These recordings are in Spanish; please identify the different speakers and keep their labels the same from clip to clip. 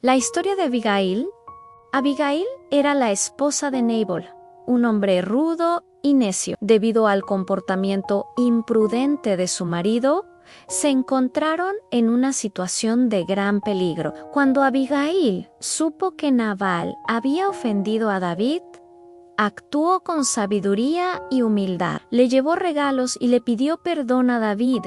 Speaker 1: La historia de Abigail. Abigail era la esposa de Nabal, un hombre rudo y necio. Debido al comportamiento imprudente de su marido, se encontraron en una situación de gran peligro. Cuando Abigail supo que Nabal había ofendido a David, actuó con sabiduría y humildad. Le llevó regalos y le pidió perdón a David,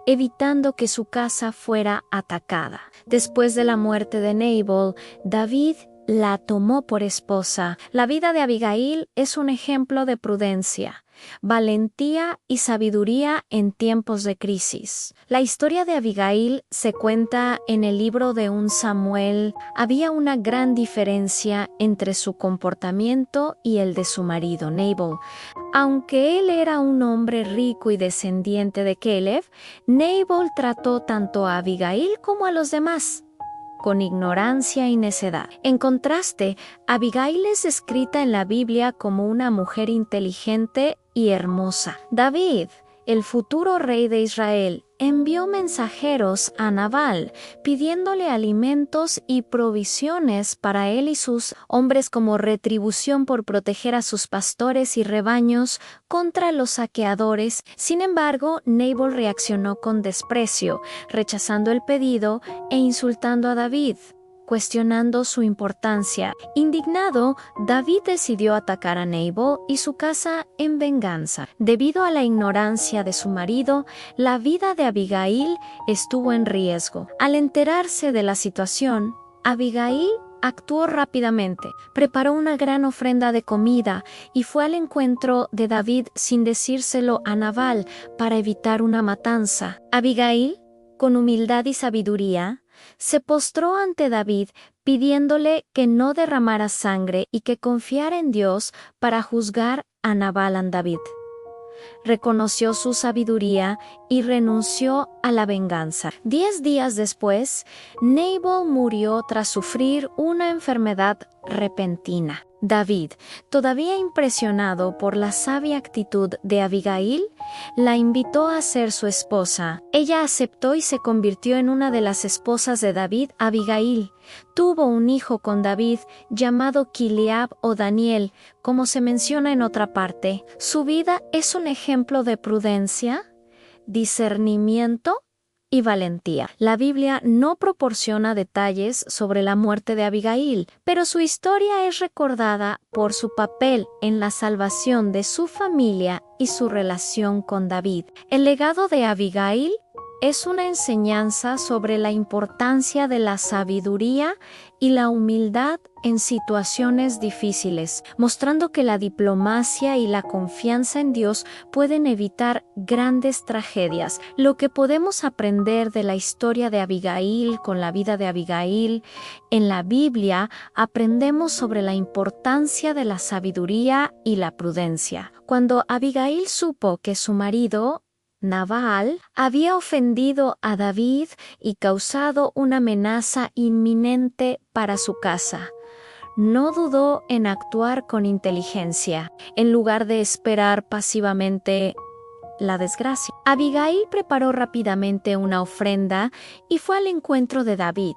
Speaker 1: evitando que su casa fuera atacada. Después de la muerte de Nabal, David la tomó por esposa. La vida de Abigail es un ejemplo de prudencia, valentía y sabiduría en tiempos de crisis. La historia de Abigail se cuenta en el libro de 1 Samuel. Había una gran diferencia entre su comportamiento y el de su marido Nabal. Aunque él era un hombre rico y descendiente de Caleb, Nabal trató tanto a Abigail como a los demás con ignorancia y necedad. En contraste, Abigail es descrita en la Biblia como una mujer inteligente y hermosa. David, el futuro rey de Israel, envió mensajeros a Nabal pidiéndole alimentos y provisiones para él y sus hombres como retribución por proteger a sus pastores y rebaños contra los saqueadores. Sin embargo, Nabal reaccionó con desprecio, rechazando el pedido e insultando a David, cuestionando su importancia. Indignado, David decidió atacar a Nabal y su casa en venganza. Debido a la ignorancia de su marido, la vida de Abigail estuvo en riesgo. Al enterarse de la situación, Abigail actuó rápidamente, preparó una gran ofrenda de comida y fue al encuentro de David sin decírselo a Nabal para evitar una matanza. Abigail, con humildad y sabiduría, se postró ante David pidiéndole que no derramara sangre y que confiara en Dios para juzgar a Nabal a David. Reconoció su sabiduría y renunció a la venganza. 10 días después, Nabal murió tras sufrir una enfermedad repentina. David, todavía impresionado por la sabia actitud de Abigail, la invitó a ser su esposa. Ella aceptó y se convirtió en una de las esposas de David. Abigail tuvo un hijo con David llamado Kiliab o Daniel, como se menciona en otra parte. Su vida es un ejemplo de prudencia, discernimiento y valentía. La Biblia no proporciona detalles sobre la muerte de Abigail, pero su historia es recordada por su papel en la salvación de su familia y su relación con David. El legado de Abigail es una enseñanza sobre la importancia de la sabiduría y la humildad en situaciones difíciles, mostrando que la diplomacia y la confianza en Dios pueden evitar grandes tragedias. Lo que podemos aprender de la historia de Abigail con la vida de Abigail en la Biblia, aprendemos sobre la importancia de la sabiduría y la prudencia. Cuando Abigail supo que su marido Nabal había ofendido a David y causado una amenaza inminente para su casa, no dudó en actuar con inteligencia, en lugar de esperar pasivamente la desgracia. Abigail preparó rápidamente una ofrenda y fue al encuentro de David,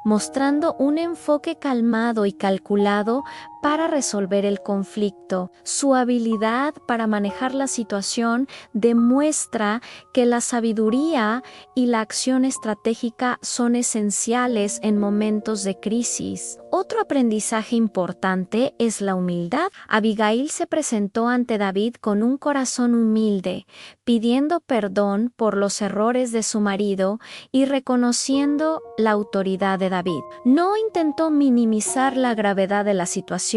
Speaker 1: mostrando un enfoque calmado y calculado para resolver el conflicto. Su habilidad para manejar la situación demuestra que la sabiduría y la acción estratégica son esenciales en momentos de crisis. Otro aprendizaje importante es la humildad. Abigail se presentó ante David con un corazón humilde, pidiendo perdón por los errores de su marido y reconociendo la autoridad de David. No intentó minimizar la gravedad de la situación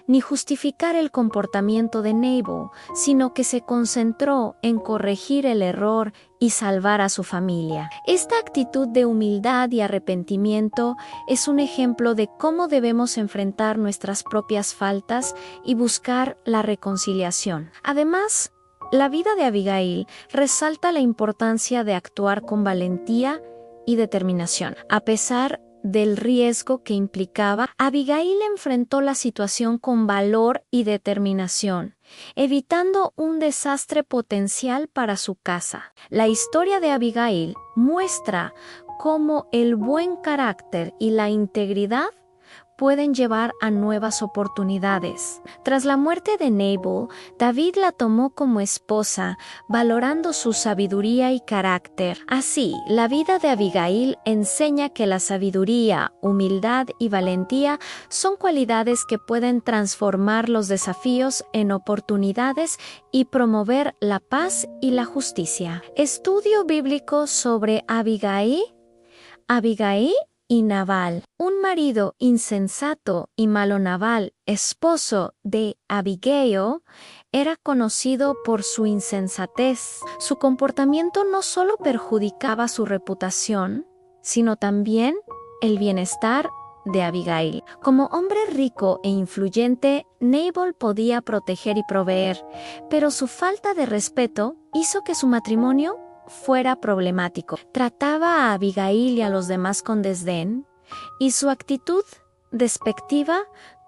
Speaker 1: ni justificar el comportamiento de Nabal, sino que se concentró en corregir el error y salvar a su familia. Esta actitud de humildad y arrepentimiento es un ejemplo de cómo debemos enfrentar nuestras propias faltas y buscar la reconciliación. Además, la vida de Abigail resalta la importancia de actuar con valentía y determinación. A pesar del riesgo que implicaba, Abigail enfrentó la situación con valor y determinación, evitando un desastre potencial para su casa. La historia de Abigail muestra cómo el buen carácter y la integridad pueden llevar a nuevas oportunidades. Tras la muerte de Nabal, David la tomó como esposa, valorando su sabiduría y carácter. Así, la vida de Abigail enseña que la sabiduría, humildad y valentía son cualidades que pueden transformar los desafíos en oportunidades y promover la paz y la justicia. Estudio bíblico sobre Abigail y Nabal. Un marido insensato y malo Nabal, esposo de Abigail, era conocido por su insensatez. Su comportamiento no solo perjudicaba su reputación, sino también el bienestar de Abigail. Como hombre rico e influyente, Nabal podía proteger y proveer, pero su falta de respeto hizo que su matrimonio fuera problemático. Trataba a Abigail y a los demás con desdén, y su actitud despectiva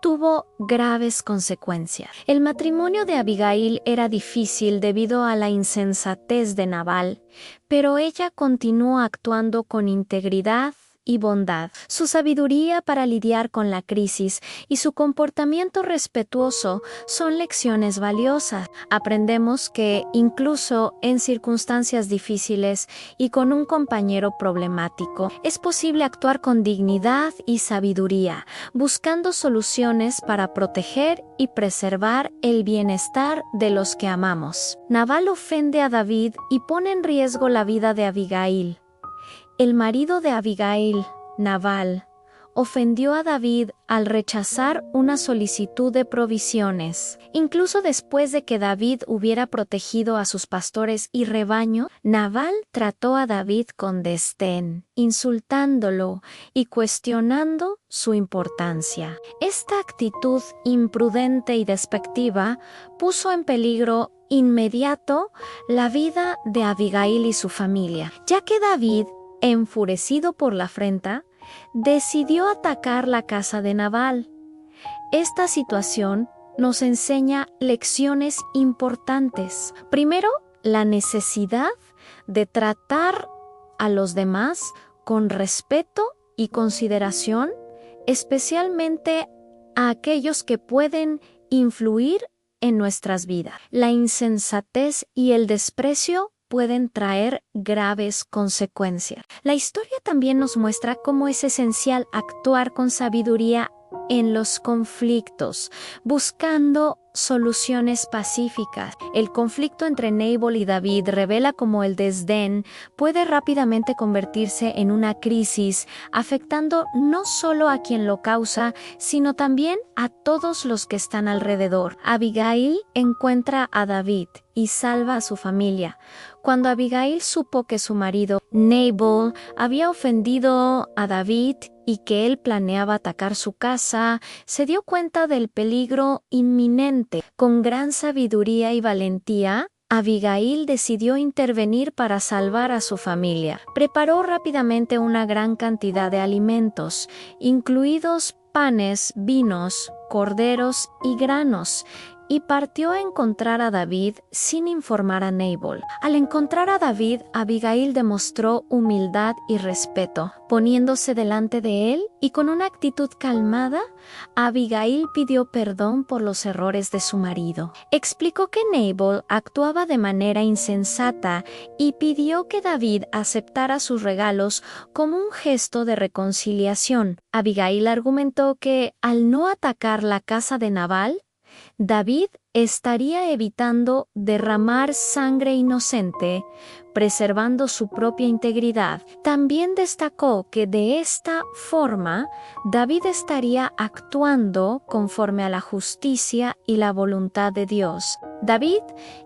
Speaker 1: tuvo graves consecuencias. El matrimonio de Abigail era difícil debido a la insensatez de Nabal, pero ella continuó actuando con integridad y bondad. Su sabiduría para lidiar con la crisis y su comportamiento respetuoso son lecciones valiosas. Aprendemos que incluso en circunstancias difíciles y con un compañero problemático, es posible actuar con dignidad y sabiduría, buscando soluciones para proteger y preservar el bienestar de los que amamos. Nabal ofende a David y pone en riesgo la vida de Abigail. El marido de Abigail, Nabal, ofendió a David al rechazar una solicitud de provisiones. Incluso después de que David hubiera protegido a sus pastores y rebaño, Nabal trató a David con desdén, insultándolo y cuestionando su importancia. Esta actitud imprudente y despectiva puso en peligro inmediato la vida de Abigail y su familia, ya que David, enfurecido por la afrenta, decidió atacar la casa de Nabal. Esta situación nos enseña lecciones importantes. Primero, la necesidad de tratar a los demás con respeto y consideración, especialmente a aquellos que pueden influir en nuestras vidas. La insensatez y el desprecio pueden traer graves consecuencias. La historia también nos muestra cómo es esencial actuar con sabiduría en los conflictos, buscando soluciones pacíficas. El conflicto entre Nabal y David revela cómo el desdén puede rápidamente convertirse en una crisis, afectando no solo a quien lo causa, sino también a todos los que están alrededor. Abigail encuentra a David y salva a su familia. Cuando Abigail supo que su marido, Nabal, había ofendido a David y que él planeaba atacar su casa, se dio cuenta del peligro inminente. Con gran sabiduría y valentía, Abigail decidió intervenir para salvar a su familia. Preparó rápidamente una gran cantidad de alimentos, incluidos panes, vinos, corderos y granos, y partió a encontrar a David sin informar a Nabal. Al encontrar a David, Abigail demostró humildad y respeto. Poniéndose delante de él y con una actitud calmada, Abigail pidió perdón por los errores de su marido. Explicó que Nabal actuaba de manera insensata y pidió que David aceptara sus regalos como un gesto de reconciliación. Abigail argumentó que al no atacar la casa de Nabal, David estaría evitando derramar sangre inocente, preservando su propia integridad. También destacó que de esta forma, David estaría actuando conforme a la justicia y la voluntad de Dios. David,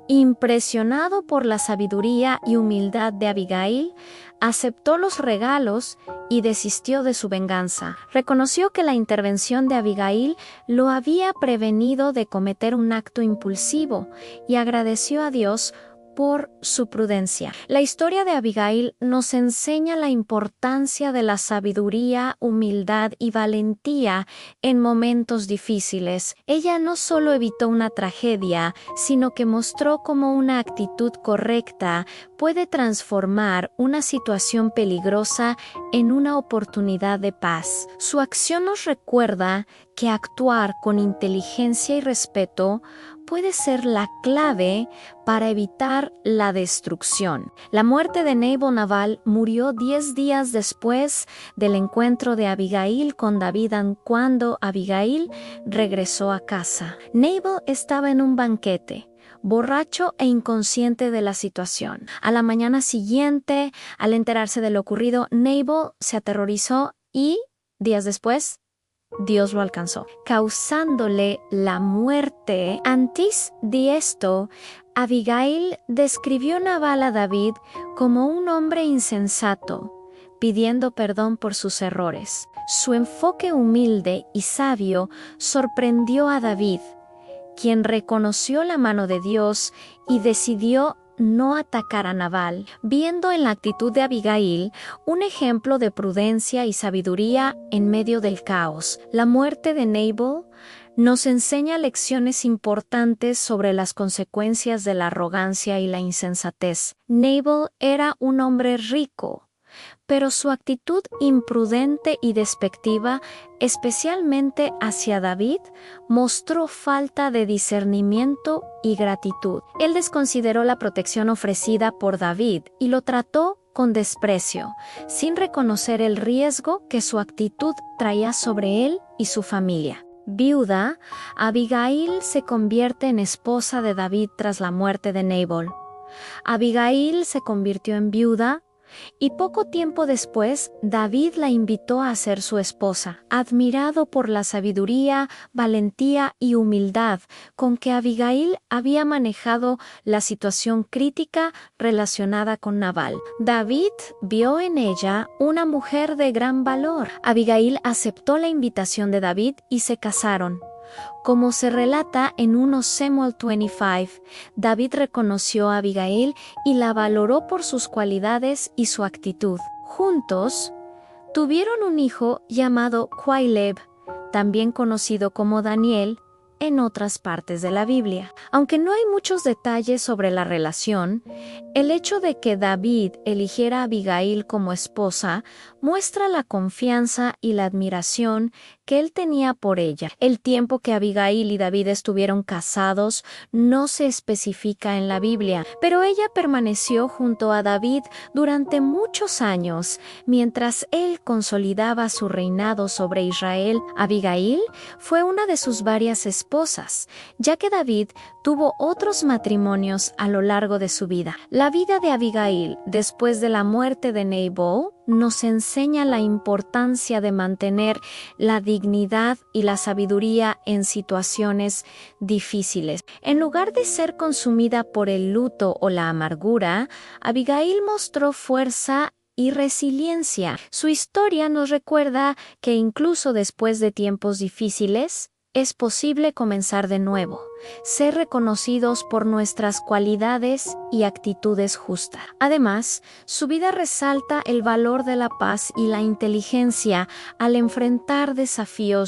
Speaker 1: impresionado por la sabiduría y humildad de Abigail, aceptó los regalos y desistió de su venganza. Reconoció que la intervención de Abigail lo había prevenido de cometer un acto impulsivo y agradeció a Dios por su prudencia. La historia de Abigail nos enseña la importancia de la sabiduría, humildad y valentía en momentos difíciles. Ella no solo evitó una tragedia, sino que mostró cómo una actitud correcta puede transformar una situación peligrosa en una oportunidad de paz. Su acción nos recuerda que actuar con inteligencia y respeto puede ser la clave para evitar la destrucción. La muerte de Nabal murió 10 días después del encuentro de Abigail con David cuando Abigail regresó a casa. Nabal estaba en un banquete, borracho e inconsciente de la situación. A la mañana siguiente, al enterarse de lo ocurrido, Nabal se aterrorizó y, días después, Dios lo alcanzó, causándole la muerte. Antes de esto, Abigail describió a Nabal a David como un hombre insensato, pidiendo perdón por sus errores. Su enfoque humilde y sabio sorprendió a David, quien reconoció la mano de Dios y decidió no atacar a Nabal, viendo en la actitud de Abigail un ejemplo de prudencia y sabiduría en medio del caos. La muerte de Nabal nos enseña lecciones importantes sobre las consecuencias de la arrogancia y la insensatez. Nabal era un hombre rico, pero su actitud imprudente y despectiva, especialmente hacia David, mostró falta de discernimiento y gratitud. Él desconsideró la protección ofrecida por David y lo trató con desprecio, sin reconocer el riesgo que su actitud traía sobre él y su familia. Viuda, Abigail se convierte en esposa de David tras la muerte de Nabal. Abigail se convirtió en viuda y poco tiempo después David la invitó a ser su esposa. Admirado por la sabiduría, valentía y humildad con que Abigail había manejado la situación crítica relacionada con Nabal, David vio en ella una mujer de gran valor. Abigail aceptó la invitación de David y se casaron. Como se relata en 1 Samuel 25, David reconoció a Abigail y la valoró por sus cualidades y su actitud. Juntos, tuvieron un hijo llamado Caleb, también conocido como Daniel en otras partes de la Biblia. Aunque no hay muchos detalles sobre la relación, el hecho de que David eligiera a Abigail como esposa muestra la confianza y la admiración que él tenía por ella. El tiempo que Abigail y David estuvieron casados no se especifica en la Biblia, pero ella permaneció junto a David durante muchos años, mientras él consolidaba su reinado sobre Israel. Abigail fue una de sus varias esposas, ya que David tuvo otros matrimonios a lo largo de su vida. La vida de Abigail después de la muerte de Nabal nos enseña la importancia de mantener la dignidad y la sabiduría en situaciones difíciles. En lugar de ser consumida por el luto o la amargura, Abigail mostró fuerza y resiliencia. Su historia nos recuerda que incluso después de tiempos difíciles, es posible comenzar de nuevo, ser reconocidos por nuestras cualidades y actitudes justas. Además, su vida resalta el valor de la paz y la inteligencia al enfrentar desafíos.